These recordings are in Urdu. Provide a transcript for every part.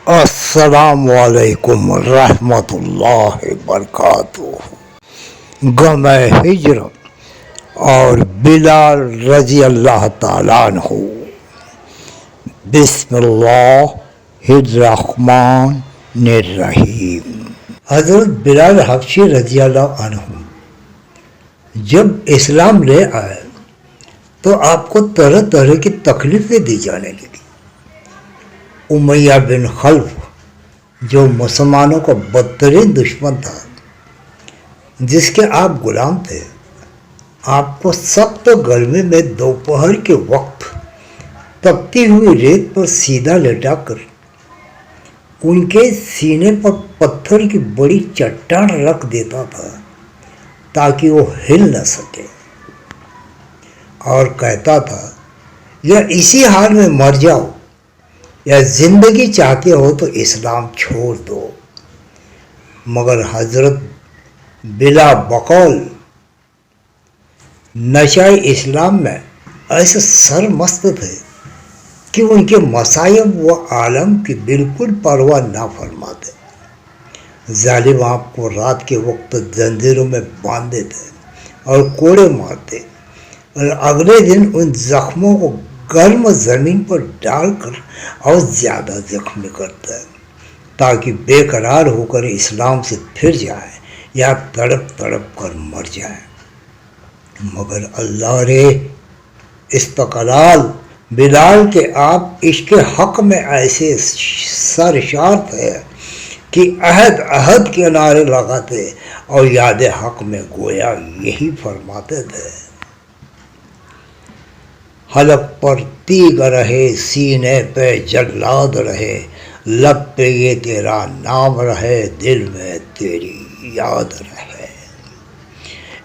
السلام علیکم ورحمۃ اللہ وبرکاتہ۔ غم ہجر اور بلال رضی اللہ تعالیٰ عنہ۔ بسم اللہ الرحمن الرحیم۔ حضرت بلال حبشی رضی اللہ عنہ جب اسلام لے آئے تو آپ کو طرح طرح کی تکلیفیں دی جانے لگی۔ امیہ بن خلف جو مسلمانوں کا بدترین دشمن تھا، جس کے آپ غلام تھے، آپ کو سخت گرمی میں دوپہر کے وقت تپتی ہوئی ریت پر سیدھا لٹا کر ان کے سینے پر پتھر کی بڑی چٹان رکھ دیتا تھا تاکہ وہ ہل نہ سکے، اور کہتا تھا یا اسی حال میں مر جاؤ یا زندگی چاہتے ہو تو اسلام چھوڑ دو۔ مگر حضرت بلا بقول نشہ اسلام میں ایسے سرمست تھے کہ ان کے مصائب و عالم کی بالکل پرواہ نہ فرماتے۔ ظالم آپ کو رات کے وقت زنجیروں میں باندھ دیتے اور کوڑے مارتے، اور اگلے دن ان زخموں کو گرم زمین پر ڈال کر اور زیادہ زخمی کرتا ہے تاکہ بے قرار ہو کر اسلام سے پھر جائے یا تڑپ تڑپ کر مر جائے۔ مگر اللہ رے استقلال بلال کے آپ عشق حق میں ایسے سرشار تھے کہ عہد کے نعرے لگاتے اور یاد حق میں گویا یہی فرماتے تھے، حلق پر تیغ رہے، سینے پہ جلاد رہے، لب پہ یہ تیرا نام رہے، دل میں تیری یاد رہے۔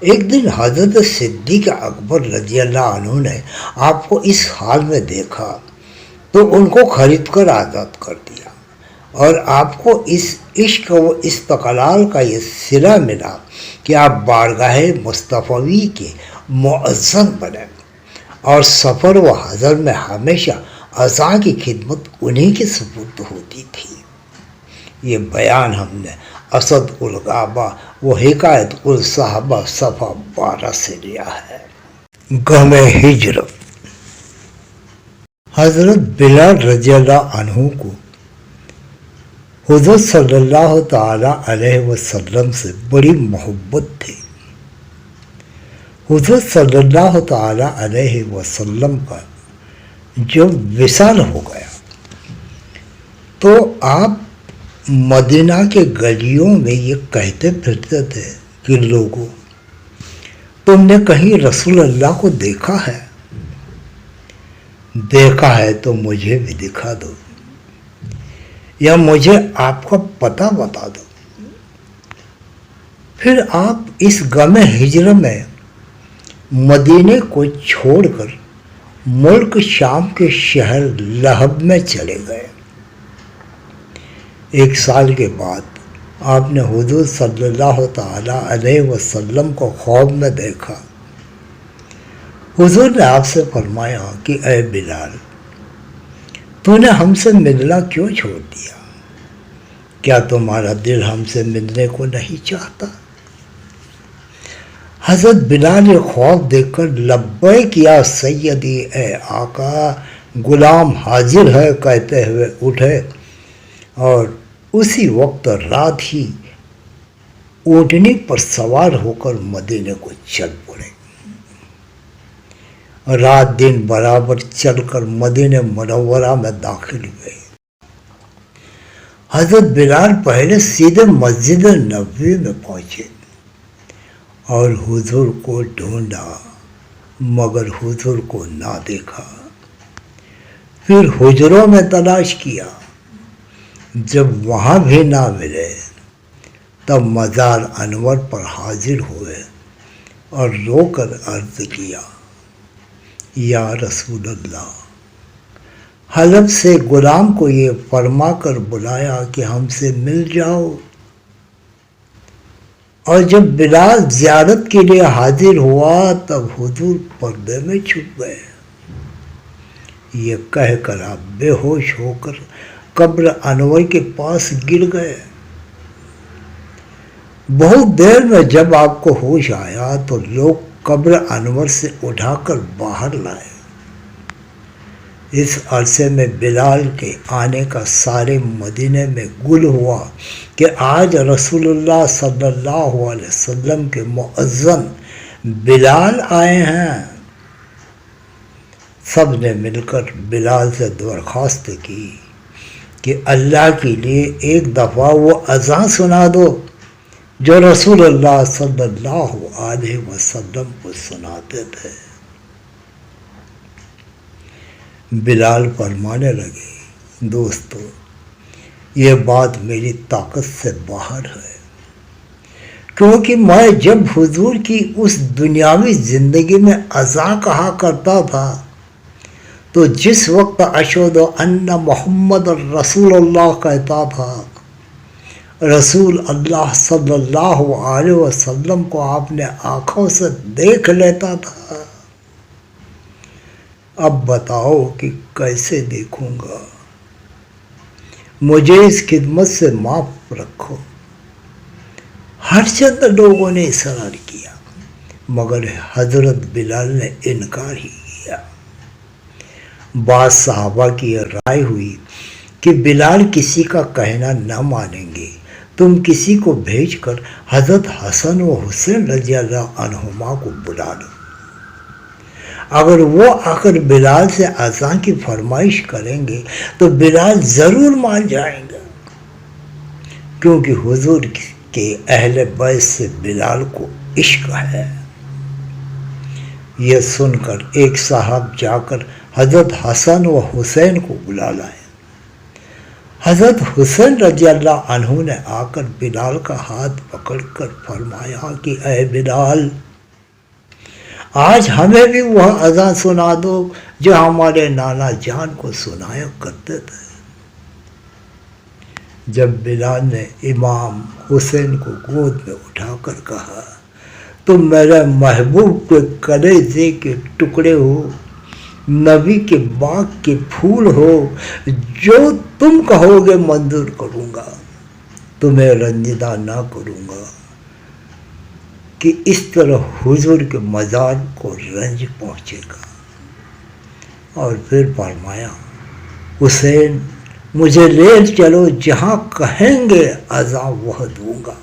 ایک دن حضرت صدیق اکبر رضی اللہ عنہ نے آپ کو اس حال میں دیکھا تو ان کو خرید کر آزاد کر دیا، اور آپ کو اس عشق و استقلال کا یہ صلہ ملا کہ آپ بارگاہ مصطفی کے مؤذن بنے، اور سفر و حضر میں ہمیشہ اذان کی خدمت انہی کے سپرد ہوتی تھی۔ یہ بیان ہم نے اسد الغابہ و حکایت الصحابہ صفحہ 12 سے لیا ہے۔ غم ہجر۔ حضرت بلال رضی اللہ عنہ کو حضور صلی اللہ تعالی علیہ وسلم سے بڑی محبت تھی۔ حضور صلی اللہ تعالی علیہ وسلم کا جب وصال ہو گیا تو آپ مدینہ کے گلیوں میں یہ کہتے پھرتے تھے کہ لوگوں، تم نے کہیں رسول اللہ کو دیکھا ہے؟ دیکھا ہے تو مجھے بھی دکھا دو، یا مجھے آپ کا پتہ بتا دو۔ پھر آپ اس غم ہجر میں مدینے کو چھوڑ کر ملک شام کے شہر لہب میں چلے گئے۔ 1 سال کے بعد آپ نے حضور صلی اللہ تعالی علیہ وسلم کو خواب میں دیکھا۔ حضور نے آپ سے فرمایا کہ اے بلال، تو نے ہم سے ملنا کیوں چھوڑ دیا؟ کیا تمہارا دل ہم سے ملنے کو نہیں چاہتا؟ حضرت بلال نے خواب دیکھ کر لبیک یا سیدی، اے آقا، غلام حاضر ہے کہتے ہوئے اٹھے، اور اسی وقت رات ہی اونٹنی پر سوار ہو کر مدینے کو چل پڑے۔ رات دن برابر چل کر مدینہ منورہ میں داخل ہوئے۔ حضرت بلال پہلے سیدھے مسجد نبوی میں پہنچے اور حضور کو ڈھونڈا، مگر حضور کو نہ دیکھا۔ پھر حجروں میں تلاش کیا، جب وہاں بھی نہ ملے تب مزار انور پر حاضر ہوئے اور رو کر عرض کیا، یا رسول اللہ، حلب سے غلام کو یہ فرما کر بلایا کہ ہم سے مل جاؤ۔ اور جب بلال زیارت کے لیے حاضر ہوا تب حضور پردے میں چھپ گئے۔ یہ کہہ کر آپ بے ہوش ہو کر قبر انور کے پاس گر گئے۔ بہت دیر میں جب آپ کو ہوش آیا تو لوگ قبر انور سے اٹھا کر باہر لائے۔ اس عرصے میں بلال کے آنے کا سارے مدینے میں گل ہوا کہ آج رسول اللہ صلی اللہ علیہ وسلم کے مؤذن بلال آئے ہیں۔ سب نے مل کر بلال سے درخواست کی کہ اللہ کے لیے ایک دفعہ وہ اذان سنا دو جو رسول اللہ صلی اللہ علیہ وسلم کو سناتے تھے۔ بلال فرمانے لگے، دوستو، یہ بات میری طاقت سے باہر ہے، کیونکہ میں جب حضور کی اس دنیاوی زندگی میں اذان کہا کرتا تھا تو جس وقت اشہد ان محمد رسول اللہ کہتا تھا، رسول اللہ صلی اللہ علیہ وسلم کو آپ نے آنکھوں سے دیکھ لیتا تھا۔ اب بتاؤ کہ کیسے دیکھوں گا؟ مجھے اس خدمت سے معاف رکھو۔ ہر چند لوگوں نے اصرار کیا مگر حضرت بلال نے انکار ہی کیا۔ بعض صحابہ کی یہ رائے ہوئی کہ بلال کسی کا کہنا نہ مانیں گے، تم کسی کو بھیج کر حضرت حسن و حسین رضی اللہ عنہما کو بلا لو، اگر وہ آ کر بلال سے اذان کی فرمائش کریں گے تو بلال ضرور مان جائیں گے، کیونکہ حضور کے اہل بیت سے بلال کو عشق ہے۔ یہ سن کر ایک صاحب جا کر حضرت حسن و حسین کو بلا لائے۔ حضرت حسین رضی اللہ عنہ نے آ کر بلال کا ہاتھ پکڑ کر فرمایا کہ اے بلال، آج ہمیں بھی وہ اذان سنا دو جو ہمارے نانا جان کو سنایا کرتے تھے۔ جب بلال نے امام حسین کو گود میں اٹھا کر کہا، تم میرے محبوب کے کلیجے کے ٹکڑے ہو، نبی کے باغ کے پھول ہو، جو تم کہو گے منظور کروں گا، تمہیں رنجیدہ نہ کروں گا کہ اس طرح حضور کے مزار کو رنج پہنچے گا۔ اور پھر فرمایا، حسین مجھے لے چلو، جہاں کہیں گے اذان وہ دوں گا۔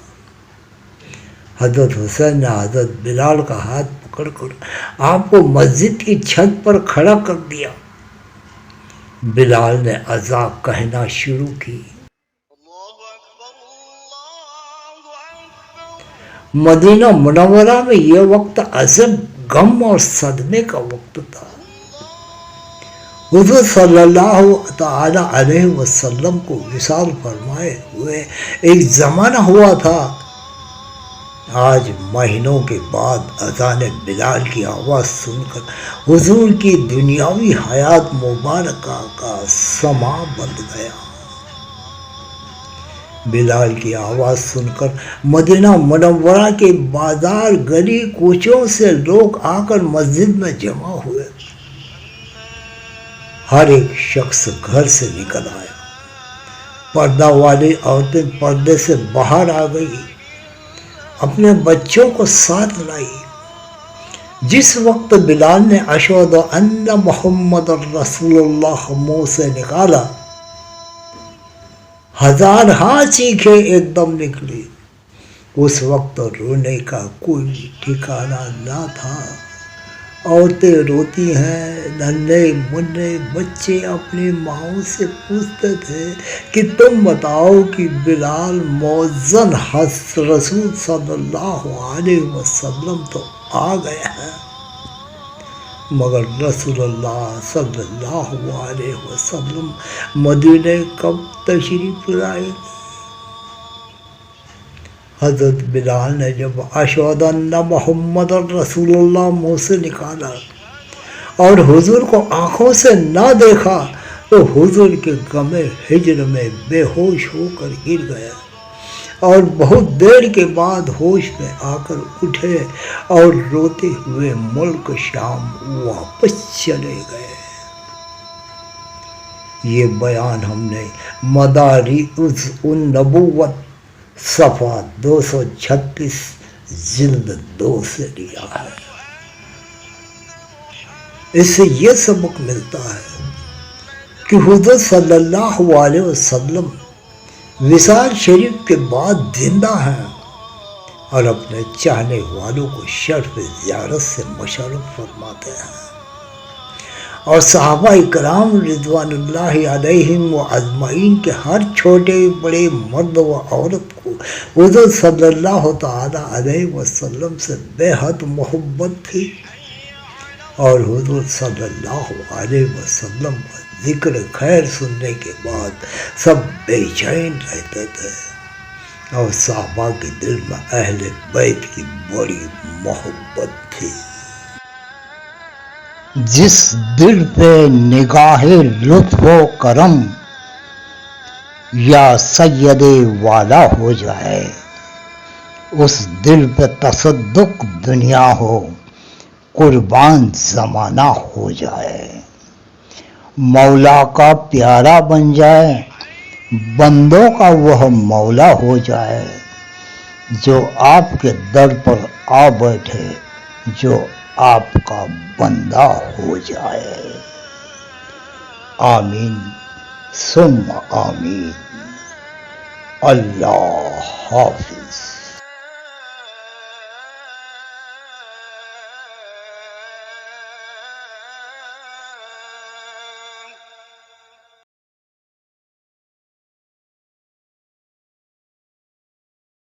حضرت حسین نے حضرت بلال کا ہاتھ پکڑ کر آپ کو مسجد کی چھت پر کھڑا کر دیا۔ بلال نے اذان کہنا شروع کی۔ مدینہ منورہ میں یہ وقت عجب غم اور صدمے کا وقت تھا۔ حضور صلی اللہ تعالی علیہ وسلم کو وصال فرمائے ہوئے ایک زمانہ ہوا تھا۔ آج مہینوں کے بعد اذان بلال کی آواز سن کر حضور کی دنیاوی حیات مبارکہ کا سما بند گیا۔ بلال کی آواز سن کر مدینہ منورہ کے بازار گلی کوچوں سے لوگ آ کر مسجد میں جمع ہوئے۔ ہر ایک شخص گھر سے نکل آیا۔ پردہ والی عورتیں پردے سے باہر آ گئی، اپنے بچوں کو ساتھ لائی۔ جس وقت بلال نے اشہد ان محمد رسول اللہ منہ سے نکالا، ہزارہا چیخیں ایک دم نکلی۔ اس وقت رونے کا کوئی ٹھکانہ نہ تھا۔ عورتیں روتی ہیں، ننھے منھے بچے اپنی ماؤں سے پوچھتے تھے کہ تم بتاؤ کہ بلال مؤذن رسول صلی اللہ علیہ وسلم تو آ گئے ہیں، مگر رسول اللہ صلی اللہ علیہ وسلم مدینے کب تشریف لائے؟ حضرت بلال نے جب اشہد ان محمد رسول اللہ منہ سے نکالا اور حضور کو آنکھوں سے نہ دیکھا تو حضور کے غم ہجر میں بے ہوش ہو کر گر گیا، اور بہت دیر کے بعد ہوش میں آ کر اٹھے اور روتے ہوئے ملک شام واپس چلے گئے۔ یہ بیان ہم نے مدارج النبوت صفحہ 236 جلد 2 سے لیا ہے۔ اس سے یہ سبق ملتا ہے کہ حضور صلی اللہ علیہ وسلم وصال شریف کے بعد زندہ ہیں اور اپنے چاہنے والوں کو شرف زیارت سے مشرف فرماتے ہیں، اور صحابہ اکرام رضوان اللہ علیہم و اجمعین کے ہر چھوٹے بڑے مرد و عورت کو حضور صلی اللہ تعالی علیہ وسلم سے بے حد محبت تھی، اور حضور صلی اللہ علیہ وسلم کا ذکر خیر سننے کے بعد سب بے چین رہتے تھے، اور صحابہ کے دل میں اہل بیت کی بڑی محبت تھی۔ جس دل پہ نگاہ لطف و کرم یا سید والا ہو جائے، اس دل پہ تصدق دنیا ہو، قربان زمانہ ہو جائے، مولا کا پیارا بن جائے، بندوں کا وہ مولا ہو جائے، جو آپ کے در پر آ بیٹھے، جو آپ کا بندہ ہو جائے۔ آمین ثم آمین۔ اللہ حافظ۔